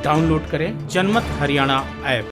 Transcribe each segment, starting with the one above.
Download करें जनमत Haryana app.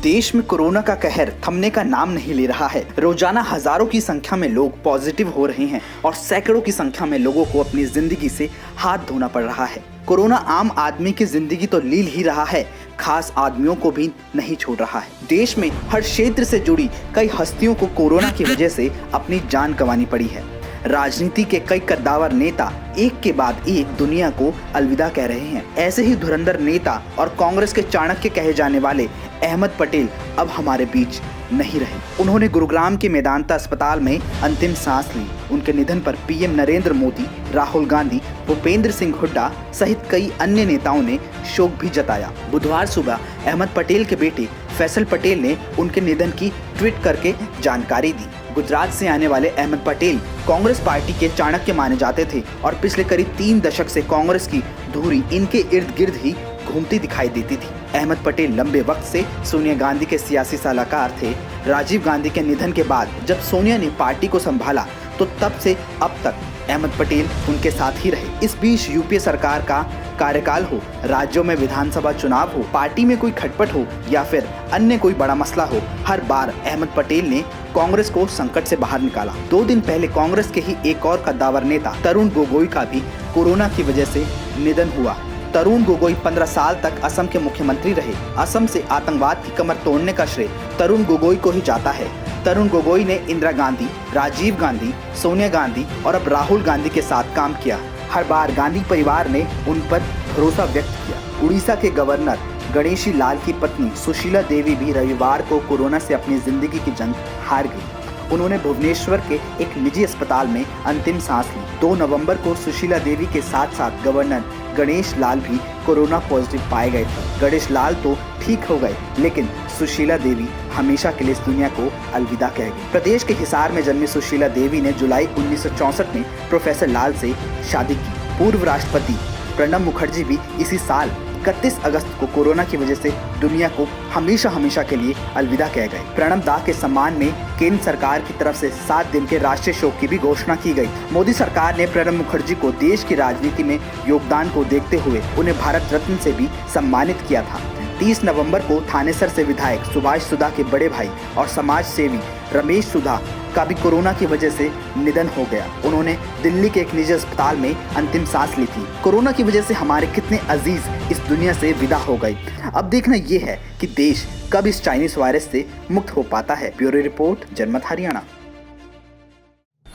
देश में कोरोना का कहर थमने का नाम नहीं ले रहा है। रोजाना हजारों की संख्या में लोग पॉजिटिव हो रहे हैं और सैकड़ों की संख्या में लोगों को अपनी जिंदगी से हाथ धोना पड़ रहा है। कोरोना आम आदमी की जिंदगी तो लील ही रहा है, खास आदमियों को भी नहीं छोड़ रहा है। देश में हर क्षेत्र से जुड़ी कई हस्तियों को कोरोना की वजह से अपनी जान गंवानी पड़ी है। राजनीति के कई कद्दावर नेता एक के बाद एक दुनिया को अलविदा कह रहे हैं। ऐसे ही धुरंधर नेता और कांग्रेस के चाणक्य कहे जाने वाले अहमद पटेल अब हमारे बीच नहीं रहे। उन्होंने गुरुग्राम के मेदांता अस्पताल में अंतिम सांस ली। उनके निधन पर पीएम नरेंद्र मोदी, राहुल गांधी, भूपेंद्र सिंह हुड्डा सहित कई अन्य नेताओं ने शोक भी जताया। बुधवार सुबह अहमद पटेल के बेटे फैसल पटेल ने उनके निधन की ट्वीट करके जानकारी दी। गुजरात से आने वाले अहमद पटेल कांग्रेस पार्टी के चाणक्य माने जाते थे और पिछले करीब 3 दशक से कांग्रेस की धुरी इनके इर्द गिर्द ही घूमती दिखाई देती थी। अहमद पटेल लंबे वक्त से सोनिया गांधी के सियासी सलाहकार थे। राजीव गांधी के निधन के बाद जब सोनिया ने पार्टी को संभाला तो तब से अब तक अहमद पटेल उनके साथ ही रहे। इस बीच यूपीए सरकार का कार्यकाल हो, राज्यों में विधानसभा चुनाव हो, पार्टी में कोई खटपट हो या फिर अन्य कोई बड़ा मसला हो, हर बार अहमद पटेल ने कांग्रेस को संकट से बाहर निकाला। 2 दिन पहले कांग्रेस के ही एक और कद्दावर नेता तरुण गोगोई का भी कोरोना की वजह से निधन हुआ। तरुण गोगोई 15 साल तक असम के मुख्यमंत्री रहे। असम से आतंकवाद की कमर तोड़ने का श्रेय तरुण गोगोई को ही जाता है। तरुण गोगोई ने इंदिरा गांधी, राजीव गांधी, सोनिया गांधी और अब राहुल गांधी के साथ काम किया। हर बार गांधी परिवार ने उन पर भरोसा व्यक्त किया। उड़ीसा के गवर्नर गणेशी लाल की पत्नी सुशीला देवी भी रविवार को कोरोना से अपनी जिंदगी की जंग हार गई। उन्होंने भुवनेश्वर के एक निजी अस्पताल में अंतिम सांस ली। 2 नवंबर को सुशीला देवी के साथ साथ गवर्नर गणेश लाल भी कोरोना पॉजिटिव पाए गए थे। गणेश लाल तो ठीक हो गए, लेकिन सुशीला देवी हमेशा के लिए इस दुनिया को अलविदा कह गई। प्रदेश के हिसार में जन्मी सुशीला देवी ने जुलाई 1964 में प्रोफेसर लाल से शादी की। पूर्व राष्ट्रपति प्रणब मुखर्जी भी इसी साल 31 अगस्त को कोरोना की वजह से दुनिया को हमेशा के लिए अलविदा कह गए। प्रणब दा के सम्मान में केंद्र सरकार की तरफ से 7 दिन के राष्ट्रीय शोक की भी घोषणा की गई। मोदी सरकार ने प्रणब मुखर्जी को देश की राजनीति में योगदान को देखते हुए उन्हें भारत रत्न से भी सम्मानित किया था। 30 नवंबर को थानेसर से विधायक सुभाष सुधा के बड़े भाई और समाज सेवी रमेश सुधा का भी कोरोना की वजह से निधन हो गया। उन्होंने दिल्ली के एक निजी अस्पताल में अंतिम सांस ली थी। कोरोना की वजह से हमारे कितने अजीज इस दुनिया से विदा हो गए। अब देखना ये है कि देश कब इस चाइनीज वायरस से मुक्त हो पाता है। ब्यूरो रिपोर्ट, जनमत हरियाणा।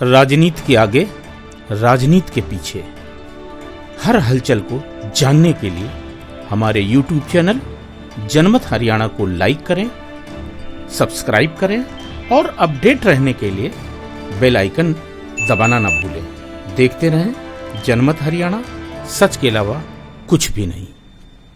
राजनीति के आगे, राजनीति के पीछे, हर हलचल को जानने के लिए हमारे YouTube चैनल जनमत हरियाणा को लाइक करें, सब्सक्राइब करें और अपडेट रहने के लिए बेल आइकन दबाना ना भूलें। देखते रहें जनमत हरियाणा, सच के अलावा कुछ भी नहीं।